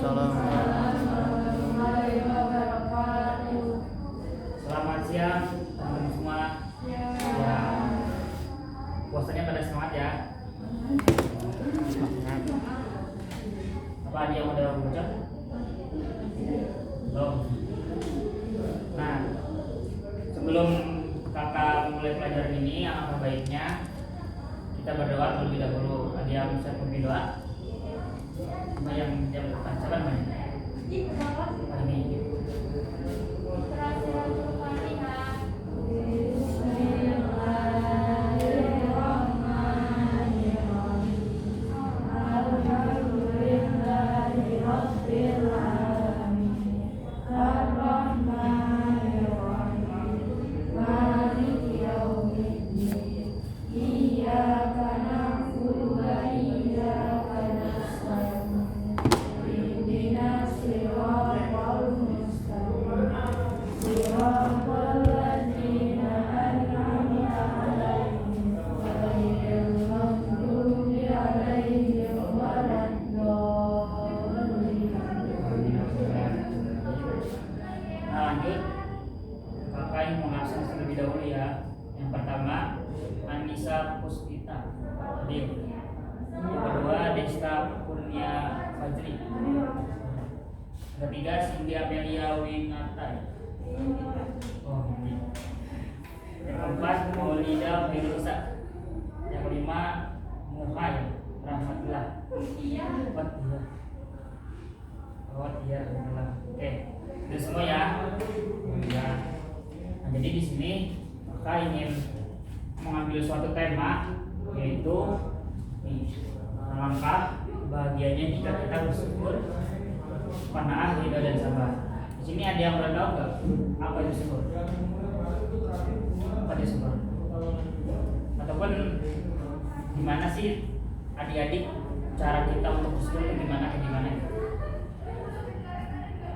Waalaikumsalam. Selamat siang teman-teman semua. Ya, puasanya pada semangat ya. Apa ada yang udah bocor? Belum. Nah, sebelum kakak mulai pelajaran ini, alangkah baiknya kita berdoa terlebih dahulu. Ada yang bisa memimpin doa? Sama yang berdepan, siapa namanya? Ini. Kakak yang mengakseskan terlebih dahulu ya. Yang pertama Anissa Puspita Adil. Yang kedua Desta Kurnia Fajri. Yang ketiga Cindy Amelia Winata. Oh ini. Yang keempat Maulida Firusa. Yang kelima Muhay Rahmatullah. Iya, oke. Itu semua ya. Ya. Nah, jadi di sini kakak ingin mengambil suatu tema, yaitu alangkah bahagianya jika kita bersyukur, qanaah, ridha dan sabar. Di sini ada yang pernah tahu nggak apa itu syukur? Apa itu syukur? Ataupun gimana sih adik-adik cara kita untuk bersyukur itu gimana?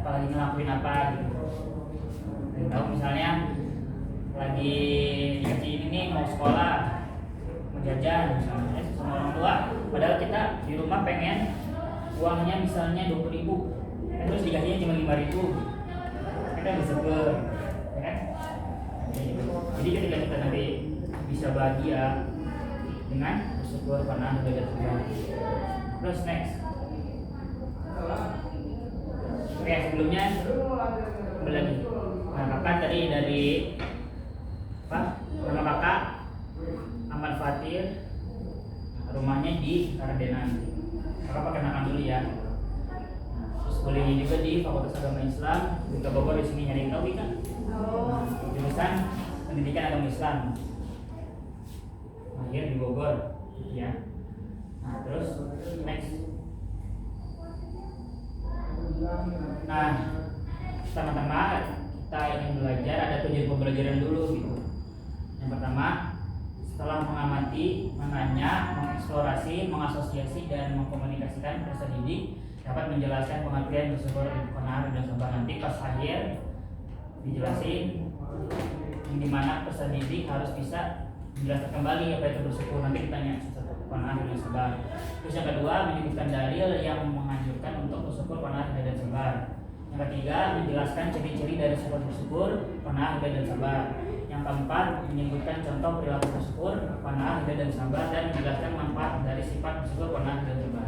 Apalagi ngelakuin apa gitu. Tahu misalnya lagi dikasih ini mau sekolah, mau jajan misalnya sama orang tua, padahal kita di rumah pengen uangnya misalnya 20.000, terus dikasihnya cuma 5.000, kita bersyukur, ya kan? Jadi ketika kita nanti bisa bahagia dengan bersyukur karena sudah Tuhan. Terus next. Oke, sebelumnya kembali lagi. Nah, kakak tadi dari apa? Nama kakak Ahmad Fatir, rumahnya di Kardenan. Kakak perkenalkan dulu ya. Terus kuliahnya juga di Fakultas Agama Islam di Bogor. Di sini nyari tahu kan? Jurusan Pendidikan Agama Islam. Lahir di Bogor, ya. Nah, terus next. Nah, pertama-tama kita ingin belajar, ada tujuan pembelajaran dulu gitu. Yang pertama, setelah mengamati, menanya, mengeksplorasi, mengasosiasi dan mengkomunikasikan peserta didik dapat menjelaskan pengertian bersyukur, qanaah dan sabar. Nanti pas akhir dijelasin di mana peserta didik harus bisa menjelaskan kembali apa itu bersyukur. Nanti kita tanya qanaah dan sabar. Terus yang kedua, menyebutkan dalil yang menganjurkan untuk bersyukur, qanaah dan sabar. Yang ketiga, menjelaskan ciri-ciri dari sifat bersyukur, qanaah dan sabar. Yang keempat, menyebutkan contoh perilaku bersyukur, qanaah dan sabar, dan menjelaskan manfaat dari sifat bersyukur, qanaah dan sabar.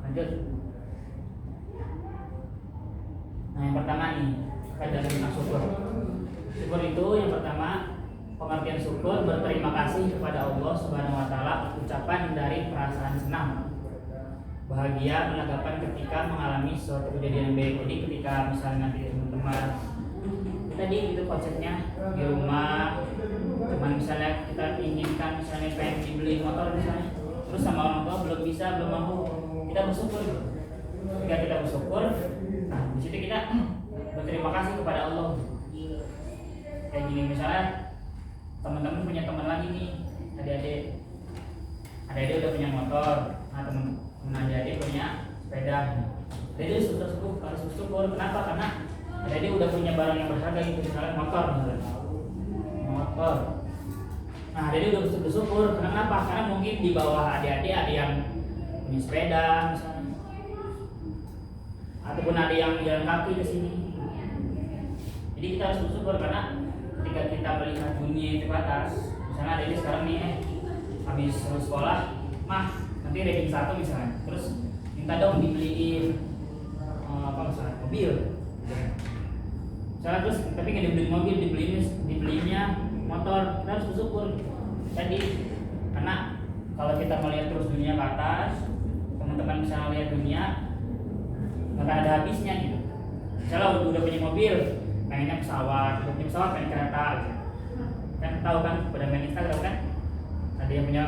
Lanjut. Nah, yang pertama nih, kaidah tentang syukur. Syukur itu yang pertama, pengertian syukur berterima kasih kepada Allah Subhanahu wa taala, ucapan dari perasaan senang, bahagia, menanggapan ketika mengalami suatu kejadian yang baik. Jadi ketika misalnya nanti teman-teman tadi itu konsepnya di rumah, cuman misalnya kita inginkan misalnya pengen dibeli motor misalnya, terus sama orang tua belum bisa, belum mampu, kita bersyukur. Ketika kita bersyukur, nah di situ kita berterima kasih kepada Allah. Kayak gini misalnya teman-teman punya teman lagi nih, adik-adik udah punya motor, nah teman adik punya sepeda. Jadi harus bersyukur. Kenapa? Karena adik udah punya barang yang berharga gitu, misalnya motor. Nah, adik udah bersyukur. Kenapa? Karena mungkin di bawah adik-adik ada yang punya sepeda misalnya. ataupun ada yang jalan kaki ke sini. Jadi kita harus bersyukur karena ketika kita melihat dunia itu ke atas, misalnya ada ini sekarang nih habis sekolah, mah nanti ranking 1 misalnya, terus minta dong dibeliin misalnya mobil, misalnya terus tapi nggak dibeliin mobil, dibeliinnya motor, kita harus bersyukur tadi karena kalau kita melihat terus dunia ke atas, teman-teman bisa melihat dunia nggak akan ada habisnya gitu. Misalnya udah punya mobil, pengennya pesawat, udah punya pesawat pengen kereta gitu. Kan tahu kan pada main Instagram kan ada yang punya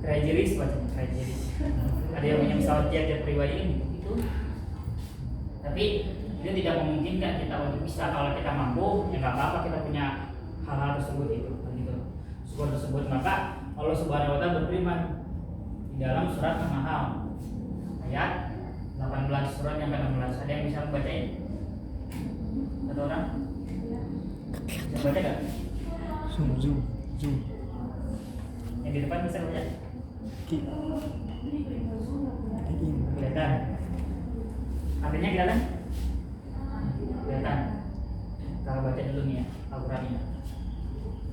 crazy rich, ada yang punya pesawat jet pribadi kan gitu. Tapi itu tidak memungkinkan kita untuk bisa. Kalau kita mampu ya nggak apa-apa kita punya hal-hal tersebut gitu. Syukur tersebut, maka Allah Subhanahu wa Ta'ala berfirman di dalam surat An-Nahl ayat 18, surat yang ke-16. Ada yang bisa membacain? Satu orang? Bisa baca gak? Zoom. Yang di depan bisa baca? Kelihatan? Artinya kelihatan? Kelihatan? Kalau baca dulu nih ya, Al-Qurannya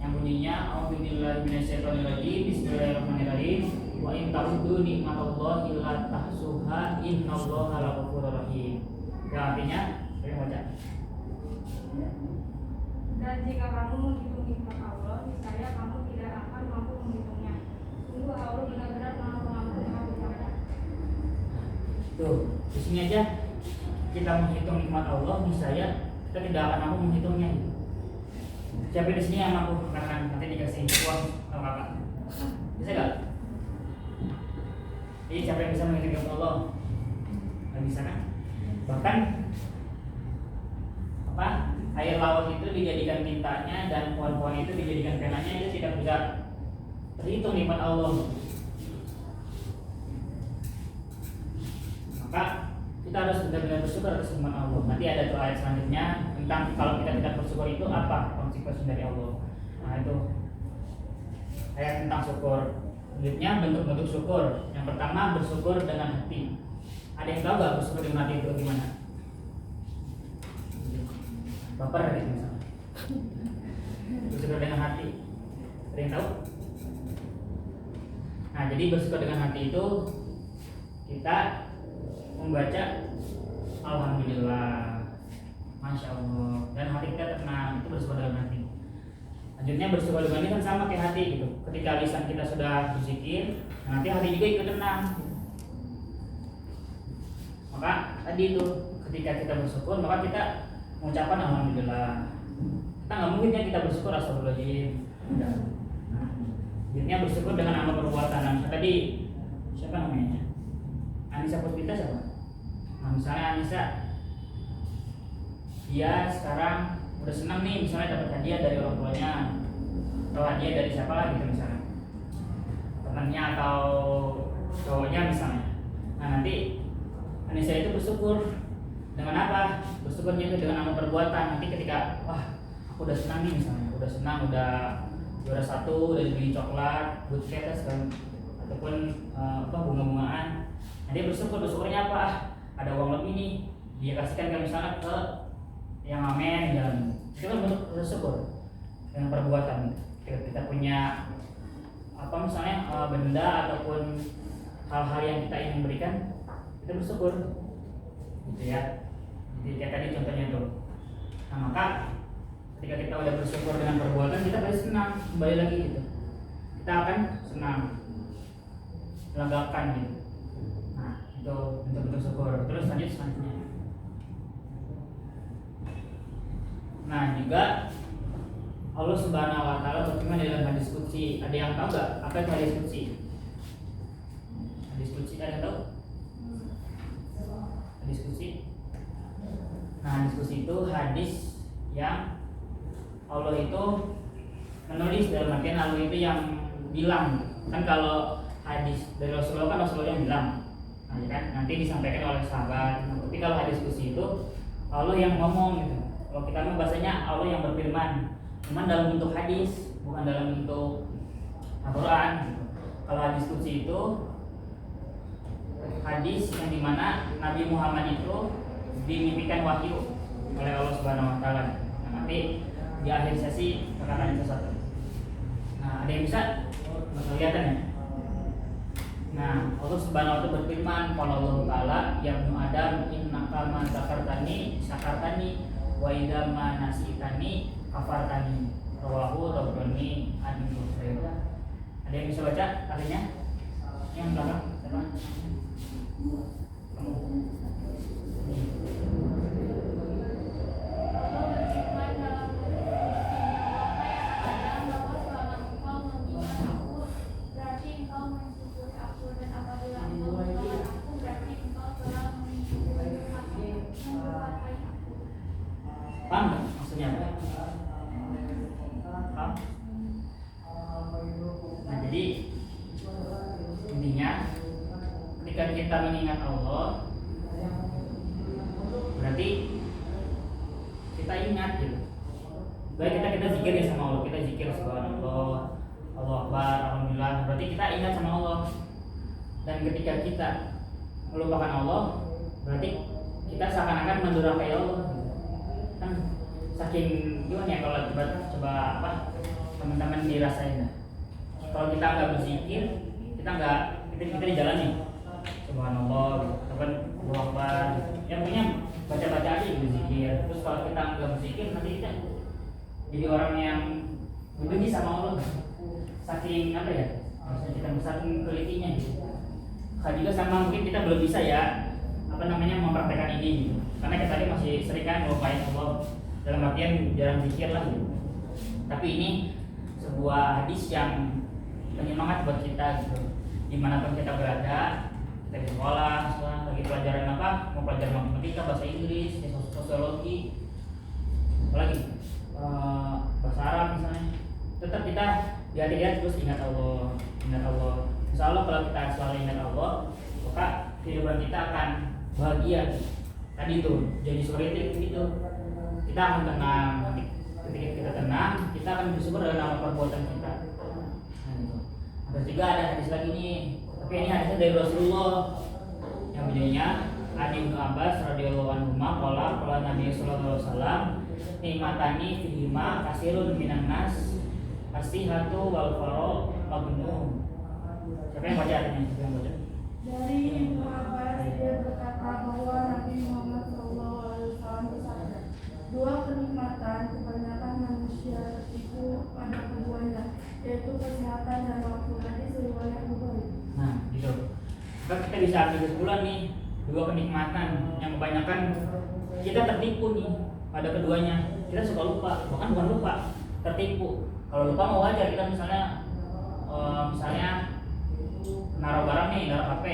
yang bunyinya a'udzubillahi minasyaitonirrajim, bismillahirrahmanirrahim, wa in ta'uddu ni'matallahi la tahsuha innallaha laghafurur rahim. Yang artinya baca. Dan jika kamu menghitung nikmat Allah, niscaya kamu tidak akan mampu menghitungnya. Sungguh Allah benar-benar Maha Pengampun, Maha Penyayang. Tuh, di sini aja kita menghitung nikmat Allah, niscaya kita tidak akan mampu menghitungnya. Siapa di sini yang mampu akan nanti dikasih uang sama kakak? Bisa gak? Jadi siapa yang bisa menghitung nikmat Allah? Gak bisa kan? Bahkan air laut itu dijadikan tintanya dan pohon-pohon itu dijadikan penanya, itu tidak bisa terhitung nikmat Allah. Maka kita harus benar-benar bersyukur atas nikmat Allah. Nanti ada tuh ayat selanjutnya tentang kalau kita tidak bersyukur itu apa konsekuensi dari Allah. Nah itu ayat tentang syukur. Selanjutnya bentuk-bentuk syukur. Yang pertama bersyukur dengan hati. Ada yang tahu gak bersyukur dengan hati itu gimana? Baper gitu misalnya. Bersyukur dengan hati. Ada yang tahu? Nah jadi bersyukur dengan hati itu kita membaca Alhamdulillah, Masya Allah, dan hati kita tenang, itu bersyukur dengan hati. Lanjutnya bersyukur dengan ini kan sama kayak hati gitu. Ketika lisan kita sudah berzikir, nanti hati juga ikut tenang. Maka tadi itu ketika kita bersyukur, maka kita mengucapkan Alhamdulillah. Kita nggak mungkin ya kita bersyukur astagfirullahaladzim. Lanjutnya bersyukur dengan amal perbuatan. Nah, tadi siapa namanya? Anissa Puspita siapa? Nah, misalnya Anissa, dia sekarang udah senang nih misalnya dapat hadiah dari orang tuanya atau hadiah dari siapa lah gitu misalnya, temannya atau cowoknya misalnya. Nah nanti Anissa itu bersyukur dengan apa? Bersyukurnya itu dengan amal perbuatan. Nanti ketika wah aku udah senang nih misalnya, udah senang, udah juara 1, udah dibeli coklat, good cash kan, ataupun bunga-bungaan. Nah, dia bersyukurnya apa? Ada uang lebih nih, dia kasihkan ke misalnya ke yang amen jalan. Itu kan bentuk bersyukur dengan perbuatan. Kita punya apa misalnya benda ataupun hal-hal yang kita ingin berikan, kita bersyukur, gitu ya. Jadi kayak tadi contohnya tuh. Nah maka ketika kita udah bersyukur dengan perbuatan, kita pasti senang, kembali lagi gitu. Kita akan senang, melegakan gitu. Nah itu bentuk-bentuk syukur. Terus selanjutnya. Nah juga Allah Subhanahu wa Ta'ala berfirman dalam hadis qudsi. Ada yang tahu nggak apa itu hadis qudsi? Hadis qudsi ada yang tahu? Hadis qudsi. Nah hadis qudsi itu hadis yang Allah itu menulis, dalam artian Allah itu yang bilang. Kan kalau hadis dari Rasulullah kan Rasulullah yang bilang. Nah, ya kan nanti disampaikan oleh sahabat. Tapi kalau hadis qudsi itu Allah yang ngomong gitu. Kalau kita mau bahasanya Allah yang berfirman, cuman dalam bentuk hadis, bukan dalam bentuk Al-Quran gitu. Kalau hadis qudsi itu hadis yang dimana Nabi Muhammad itu dimimpikan wahyu oleh Allah Subhanahu Wa Taala. Nah, nanti di akhir sesi akan tanya sesuatu. Nah, ada yang bisa kelihatan ya? Nah, Allah Subhanahu Wa Taala berfirman, "Qala Allah Taala, ya ibnu Adam, innaka ma sakartani wa idza ma nasitani kafartani." Rawahu Tabrani an Ibnu Hurairah. Ada yang bisa baca artinya? Yang belakang siapa? Kamu. Paham nggak maksudnya apa? Paham? Nah, jadi intinya ketika kita mengingat Allah, berarti kita ingat gitu. Baik kita zikir ya sama Allah, kita zikir subhanallah, Allahu Akbar, alhamdulillah. Berarti kita ingat sama Allah. Dan ketika kita melupakan Allah, berarti kita seakan-akan mendurhakai Allah. Kan saking gimana ya kalau coba apa teman-teman dirasain. Kalau kita nggak berzikir, kita di jalan nih, subhanallah, kapan Allahu Akbar, yang punya baca-baca aja berzikir. Terus kalau kita nggak berzikir, nanti kita jadi orang yang benci sama Allah. Saking apa ya? Maksudnya kita saking telitinya gitu. Juga sama mungkin kita belum bisa ya mempraktekkan ini gitu. Karena kita tadi masih sering kan melupain Allah, dalam artian jarang zikir lah gitu. Tapi ini sebuah hadis yang penyemangat buat kita gitu. Dimanapun kita berada, kita di sekolah, lagi pelajaran apa, mau pelajaran matematika, bahasa Inggris, sosiologi, apalagi bahasa Arab misalnya, tetap kita di hati terus ingat Allah. Insya Allah kalau kita selalu ingat Allah, maka kehidupan kita akan bahagia. Tadi itu jadi seperti itu, kita akan tenang. Ketika kita tenang, kita akan bersyukur dengan amal perbuatan kita. Terus juga ada hadis lagi nih, tapi ini hadisnya dari Rasulullah yang bunyinya An Ibnu Abbas radhiyallahu anhu qala Nabi sallallahu alaihi wasallam nikmatani fihima kasirun minan nas asihatu wal faro magnun. Siapa yang baca artinya? Siapa yang baca? Dari Ibnu Abbas dia berkata bahwa Nabi Muhammad SAW bersabda, dua kenikmatan kebanyakan manusia tertipu pada keduanya, yaitu kesehatan dan waktu. Hadis riwayat Bukhari. Nah, gitu. Maka kita bisa ambil kesimpulan nih, dua kenikmatan yang kebanyakan kita tertipu nih pada keduanya. Kita suka lupa, bahkan bukan lupa, tertipu. Kalau lupa mau wajar, kita misalnya naruh barang nih, naruh HP,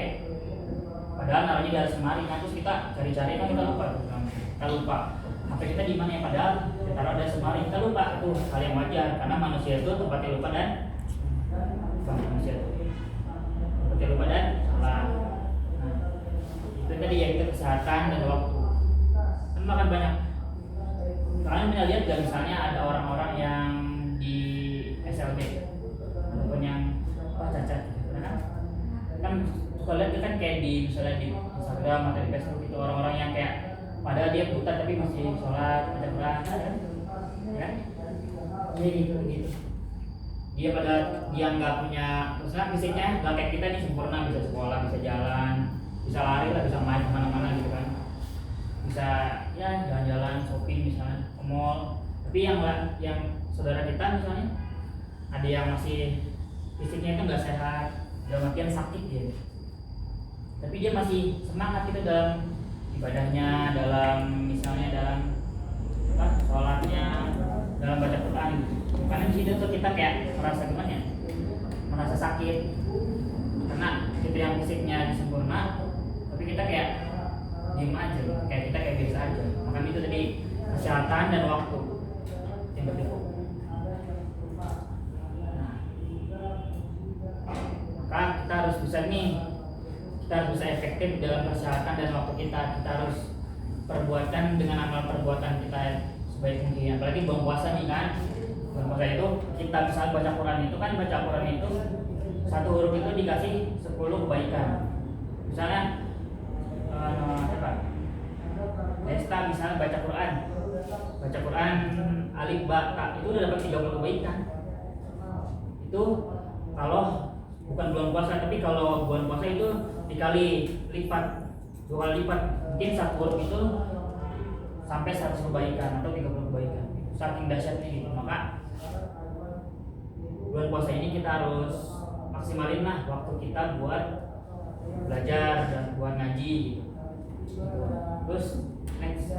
padahal naruhnya di atas lemari, nah terus kita cari-cari kan kita lupa HP kita di mana ya, padahal kita taruh di atas lemari, kita lupa. Itu hal yang wajar karena manusia itu tempatnya lupa dan salah. Nah, itu tadi ya, itu kesehatan dan waktu. Kan makan banyak. Kalian pernah lihat gak misalnya ada orang-orang yang di SLB ataupun yang cacat gitu, kan suka lihat kan kayak di misalnya di Instagram atau di Facebook itu orang-orang yang kayak padahal dia buta tapi masih sholat, baca Quran, kan? Jadi gitu. Dia nggak punya, misalnya fisiknya nggak kayak kita nih sempurna, bisa sekolah, bisa jalan, bisa lari lah, bisa main kemana-mana gitu kan, bisa ya jalan-jalan, shopping misalnya, ke mall. Tapi yang saudara kita misalnya ada yang masih fisiknya itu nggak sehat, dalam artian sakit dia, tapi dia masih semangat gitu dalam ibadahnya, dalam sholatnya, dalam baca Quran. Karena di situ tuh kita kayak merasa gimana ya, merasa sakit karena kita yang fisiknya sempurna, tapi kita kayak diem aja, kayak kita kayak biasa aja. Makanya itu tadi kesehatan dan waktu yang bertipu. Maka kita harus bisa efektif dalam kesehatan dan waktu kita. Kita harus perbuatan dengan amal perbuatan kita sebaik mungkin. Apalagi bulan puasa nih kan, bulan puasa itu kita misalnya baca Quran itu satu huruf itu dikasih 10 kebaikan. Misalnya kita misalnya baca Quran alif ba ta, itu udah dapat 30 kebaikan. Itu kalau bukan bulan puasa, tapi kalau bulan puasa itu dikali lipat, 2 kali lipat. Mungkin satu huruf itu sampai 100 kebaikan atau 30 kebaikan. Saking dahsyatnya gitu. Maka bulan puasa ini kita harus maksimalin lah waktu kita buat belajar dan buat ngaji gitu. Terus next.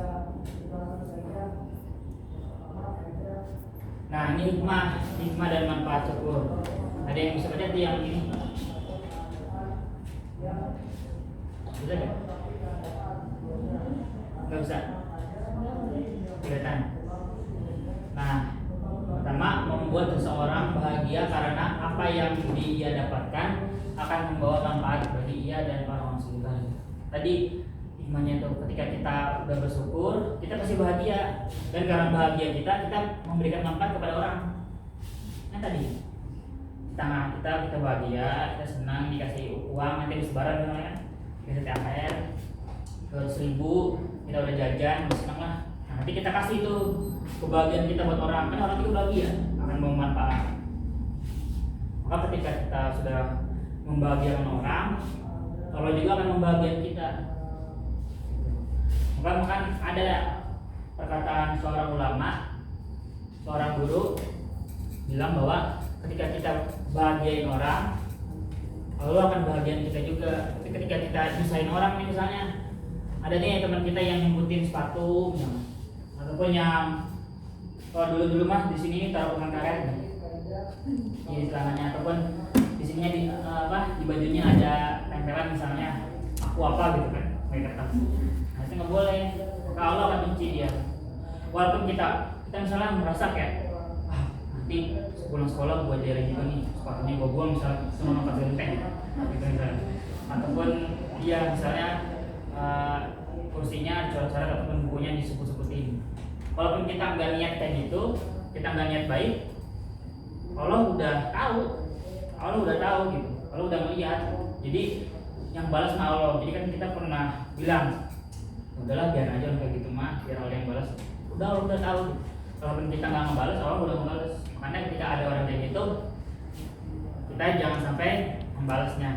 Nah, ini hikmah dan manfaat syukur. Ada yang bisa baca yang ini? Bisa nggak? Nggak bisa. Kelihatan. Nah, pertama, membuat seseorang bahagia karena apa yang dia dapatkan akan membawa manfaat bagi ia dan orang sekitar. Tadi hikmahnya itu ketika kita udah bersyukur, kita pasti bahagia, dan karena bahagia kita memberikan manfaat kepada orang. Nah tadi kita bahagia, kita senang dikasih uang, nanti disebaran misalnya kita THR ke 1.000, kita udah jajan, senang lah. Nah, nanti kita kasih tuh kebahagiaan kita buat orang, kan orang itu bahagia, akan bermanfaat. Maka ketika kita sudah membahagiakan orang, Allah juga akan membahagiakan kita. Maka ada perkataan seorang ulama, seorang guru bilang bahwa ketika kita bahagiain orang, Allah akan bahagiain kita juga. Tapi ketika kita nyusahin orang nih, misalnya ada nih teman kita yang nyembutin sepatu misalnya, ataupun yang kalau dulu mah di sini taruh benang karet di celananya, ataupun di sini di bajunya ada tempelan misalnya aku apa gitu kan, pakai kertas. Nah itu nggak boleh, maka Allah akan benci dia. Walaupun kita misalnya merasa kayak nanti pulang sekolah gua ajarin juga nih, sepatunya gua buang misalnya sama nongkat genteng gitu misalnya. Ataupun dia misalnya kursinya coret-coret ataupun bukunya disebut-sebutin. Walaupun kita nggak niat kayak gitu, kita nggak niat baik, Allah udah tahu gitu, Allah udah melihat. Jadi yang balas sama Allah. Jadi kan kita pernah bilang, udahlah biar aja kayak gitu mah, biar Allah yang balas. Allah udah tahu. Kalaupun kita nggak ngebalas, Allah udah ngebalas. Makanya ketika ada orang kayak gitu, kita jangan sampai membalasnya.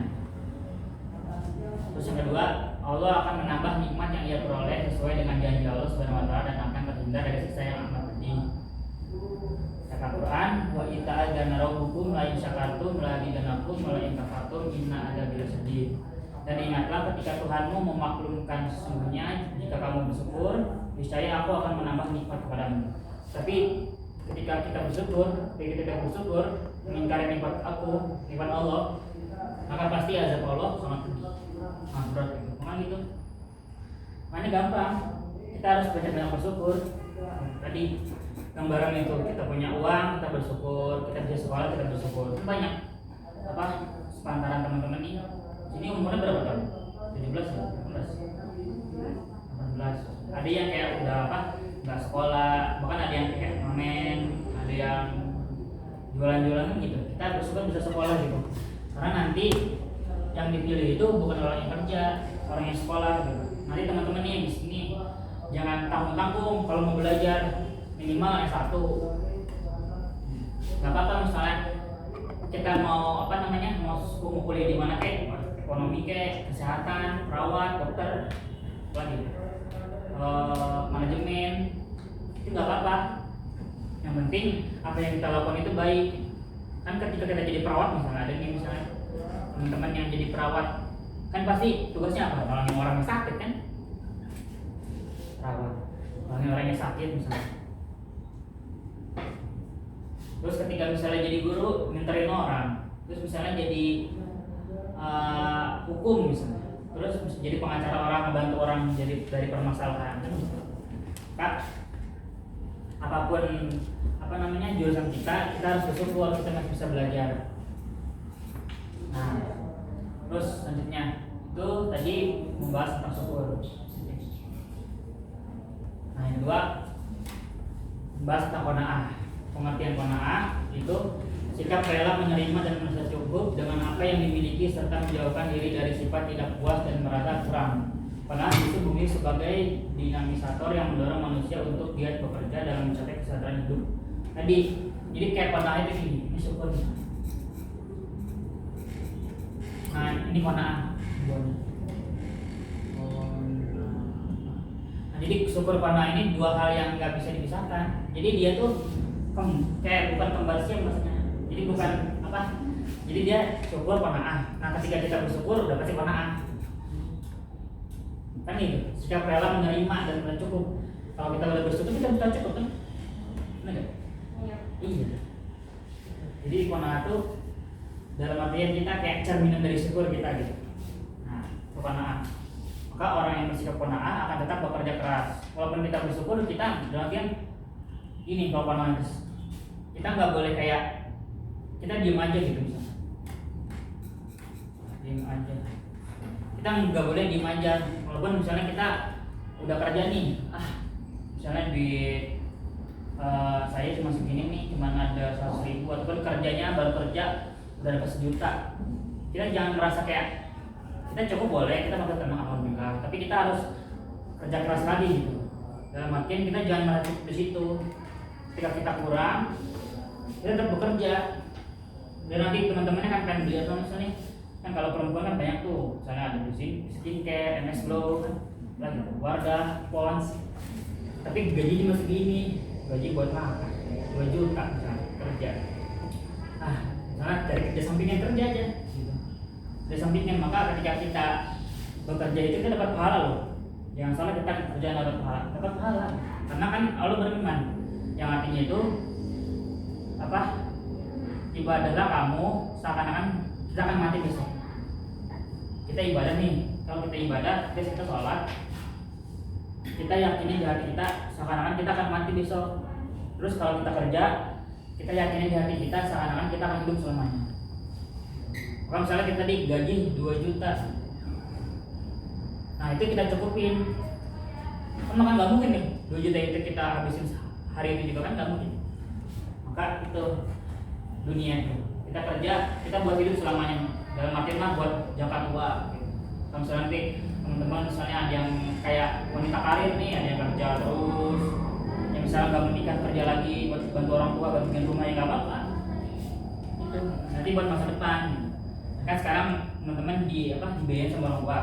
Terus yang kedua, Allah akan menambah nikmat yang ia peroleh sesuai dengan janji Allah Subhanahu wa taala dan akan terhindar dari siksa yang amat pedih. Kata Quran, wa ita'adzana rabbukum la in syakartum la azidannakum wa la in kafartum inna adzabi lasyadid. Dan ingatlah ketika Tuhanmu memaklumkan sesungguhnya jika kamu bersyukur, niscaya aku akan menambah nikmat kepadamu. Tapi ketika kita bersyukur mengingkari nikmat Allah, maka pasti azab Allah sangat pedih, sangat berat gitu. Gitu. Makanya gampang, kita harus banyak bersyukur. Tadi gambaran itu, kita punya uang, kita bersyukur, kita bisa sekolah, kita bersyukur. Banyak sepantaran teman-teman ini. Ini umurnya berapa tahun? 17 ya? 18. Ada yang kayak udah nggak sekolah, bahkan ada yang kayak ngamen, ada yang jualan-jualan gitu. Kita bersyukur bisa sekolah gitu. Karena nanti yang dipilih itu bukan orang yang kerja, orang yang sekolah gitu. Nanti teman-teman nih yang di sini jangan tanggung-tanggung kalau mau belajar, minimal S1. Nggak apa-apa misalnya kita mau mau kuliah di mana kayak ekonomi kayak kesehatan, perawat, dokter, manajemen, itu nggak apa-apa. Yang penting apa yang kita lakukan itu baik. Kan ketika kita jadi perawat misalnya, ada nih misalnya teman-teman yang jadi perawat, kan pasti tugasnya apa? Nolongin orang yang sakit kan? Perawat, nolongin orang yang sakit misalnya. Terus ketika misalnya jadi guru, mentorin orang. Terus misalnya jadi hukum misalnya. Terus jadi pengacara orang, ngebantu orang jadi dari permasalahan kan? Kak, apapun jurusan kita harus bersyukur kita masih bisa belajar. Nah, terus selanjutnya itu tadi membahas tentang syukur. Nah, yang kedua membahas tentang qanaah. Pengertian qanaah itu sikap rela menerima dan merasa cukup dengan apa yang dimiliki serta menjauhkan diri dari sifat tidak puas dan merasa kurang. Qanaah itu bumi sebagai dinamisator yang mendorong manusia untuk giat bekerja dalam mencapai kesejahteraan hidup. Tadi, jadi kayak qanaah itu ini syukur. Nah, ini qanaah. Nah, jadi syukur qanaah ini dua hal yang nggak bisa dipisahkan. Jadi dia tuh kayak bukan kembar siam maksudnya. Jadi bukan apa? Jadi dia syukur qanaah. Nah, ketika kita bersyukur udah pasti qanaah. Kan itu, sikap rela menerima dan sudah cukup. Kalau kita udah bersyukur kita sudah cukup kan? Benar gak? Iya. Jadi qanaah itu dalam artian kita kayak cerminan dari syukur kita gitu. Nah, itu qanaah. Maka orang yang bersikap qanaah akan tetap bekerja keras. Walaupun kita bersyukur, kita dalam artian ini kalau qanaah kita nggak boleh kayak kita diem aja gitu misalnya. Diem aja. Kita nggak boleh diem aja. Walaupun misalnya kita udah kerja nih, misalnya di saya cuma segini nih, cuma ada 100.000 ataupun kerjanya baru kerja udah dapat 1 juta. Kita jangan merasa kayak kita cukup boleh, kita bakal tenang alhamdulillah, tapi kita harus kerja keras lagi gitu. Dalam artian kita jangan merasa cukup di situ. Ketika kita kurang, kita tetap bekerja. Dan nanti teman-temannya kan pengen beli apa misalnya, kan kalau perempuan kan banyak tuh, misalnya ada di skincare, MS Glow, kan, lagi Wardah, Pons. Tapi gaji cuma segini, gaji buat makan 2 juta misalnya kerja. Misalnya dari kerja sampingan kerja aja gitu. Dari sampingan, maka ketika kita bekerja itu kita dapat pahala loh. Jangan salah kita kerja dapat pahala. Karena kan Allah berfirman yang artinya itu apa? Ibadahlah kamu seakan-akan kita akan mati besok. Kita ibadah nih, kalau kita ibadah, kita sholat, kita yakini di hati kita seakan-akan kita akan mati besok. Terus kalau kita kerja, kita yakini di hati kita seakan-akan kita akan hidup selamanya. Kalau misalnya kita digaji 2 juta, nah itu kita cukupin. Kan nggak mungkin nih 2 juta itu kita habisin hari itu juga kan nggak mungkin. Maka itu dunia itu kita kerja, kita buat hidup selamanya. Dalam artian mah buat jangka tua gitu. Kalau misalnya nanti teman-teman misalnya ada yang kayak wanita karir nih, ada yang kerja terus, yang misalnya nggak menikah kerja lagi buat bantu orang tua, buat bikin rumah, yang nggak apa-apa. Itu nanti buat masa depan. Kan sekarang teman-teman dibiayain sama orang tua,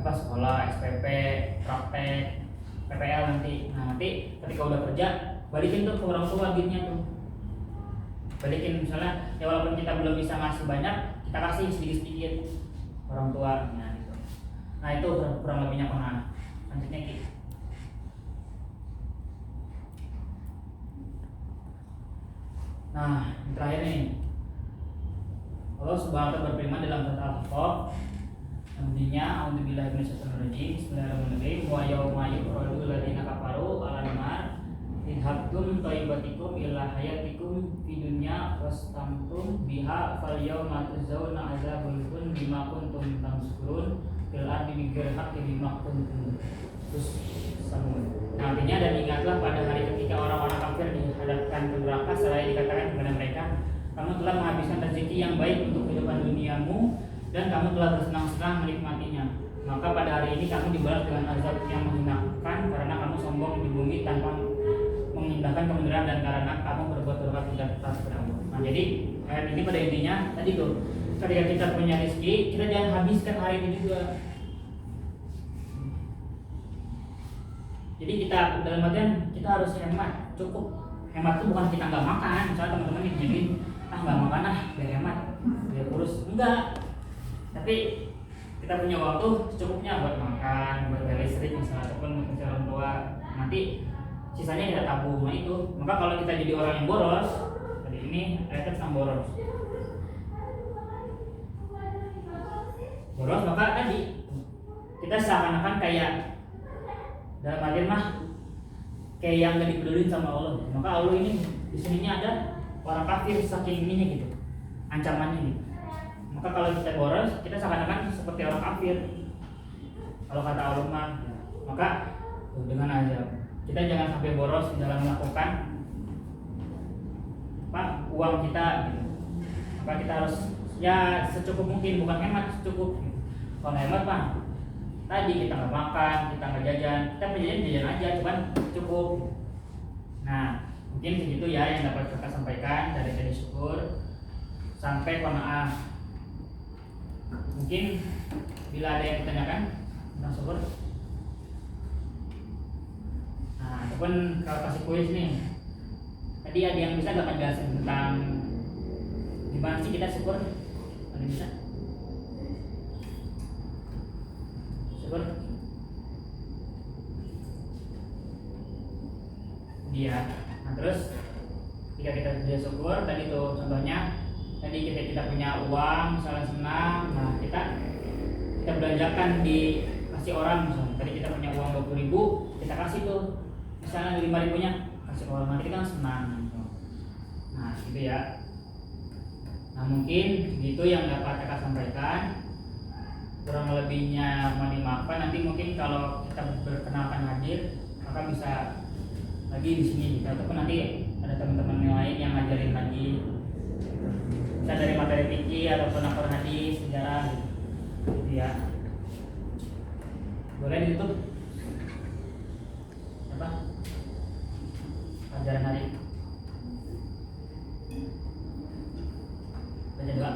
sekolah, SPP, praktek, PPL nanti. Nah nanti ketika udah kerja balikin tuh ke orang tua duitnya tuh. Balikin misalnya ya walaupun kita belum bisa ngasih banyak, kita kasih sedikit-sedikit orang tua gitu. Nah itu kurang lebihnya qanaah. Selanjutnya gitu. Nah yang terakhir nih, Allah Subhanahu wa ta'ala berfirman dalam surat Al-Ahqaf, artinya a'udzubillahi minasyaitonir rajim, bismillahirrahmanirrahim, wa yauma yu'radul ladzina kafaru 'alan nar idhabtum thayyibatikum ila hayatikum fid dunya wastamtum biha fal yauma tujzauna 'adzabal hun bima kuntum tamskurun fil ardi bighairi haqqin bima kuntum tusabun. Artinya, dan ingatlah pada hari ketika orang-orang kafir dihadapkan ke neraka seraya dikatakan kepada mereka, kamu telah menghabiskan rezeki yang baik untuk kehidupan duniamu dan kamu telah bersenang-senang menikmatinya. Maka pada hari ini kamu dibalas dengan azab yang menghinakan karena kamu sombong di bumi tanpa mengindahkan kebenaran dan karena kamu berbuat dosa tidak taat kepada Allah. Nah jadi ayat ini pada intinya tadi tuh, ketika kita punya rezeki, kita jangan habiskan hari ini juga. Jadi kita dalam artian kita harus hemat, cukup. Hemat itu bukan kita nggak makan, misalnya teman-teman yang jadi nggak makan biar hemat, biar kurus, enggak. Tapi kita punya waktu secukupnya buat makan, buat bayar listrik misalnya, ataupun untuk orang tua. Nanti sisanya kita tabung. Nah itu. Maka kalau kita jadi orang yang boros, tadi ini ayatnya tentang boros. Boros maka tadi kita seakan-akan kayak dalam artian mah kayak yang gak dipedulin sama Allah. Maka Allah ini di sininya ada orang kafir saking ininya gitu, ancamannya gitu. Maka kalau kita boros, kita seakan-akan seperti orang kafir. Kalau kata Allah mah, maka dengan azab. Kita jangan sampai boros dalam melakukan uang kita gitu. Maka kita harus ya secukup mungkin, bukan hemat, secukup gitu. Kalau hemat tadi kita nggak makan, kita nggak jajan, kita jajan aja, cuman cukup. Nah, mungkin segitu ya yang dapat kakak sampaikan dari tadi syukur sampai qanaah. Mungkin bila ada yang ditanyakan tentang syukur, nah ataupun kalau kasih kuis nih, tadi ada yang bisa nggak menjelaskan tentang gimana sih kita syukur? Ada yang bisa? Syukur? Iya. Nah terus jika kita sudah syukur, tadi tuh contohnya, tadi kita punya uang, misalnya senang, nah kita belanjakan dikasih orang, misalnya tadi kita punya uang 20.000, kita kasih tuh misalnya 5.000-nya kasih orang, nanti kita kan senang gitu. Nah gitu ya. Nah mungkin gitu yang dapat kakak sampaikan, kurang lebihnya mohon dimaafkan. Nanti mungkin kalau kita berkenalkan hadir, kakak bisa lagi di sini gitu. Ataupun nanti ada teman-teman yang lain yang ngajarin lagi gitu. Bisa dari materi fikih ataupun Al-Qur'an, hadis, sejarah gitu ya. Boleh ditutup apa pelajaran hari baca doa.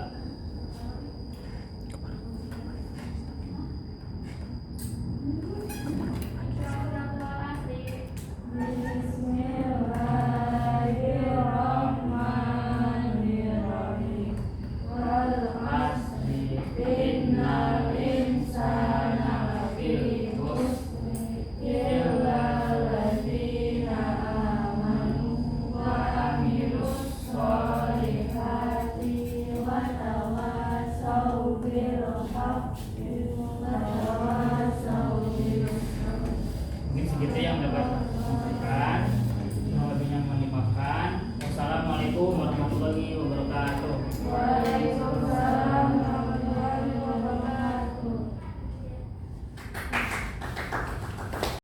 Mungkin segitu yang dapat saya sampaikan. Kurang lebihnya mohon dimaafkan. Wassalamualaikum warahmatullahi wabarakatuh.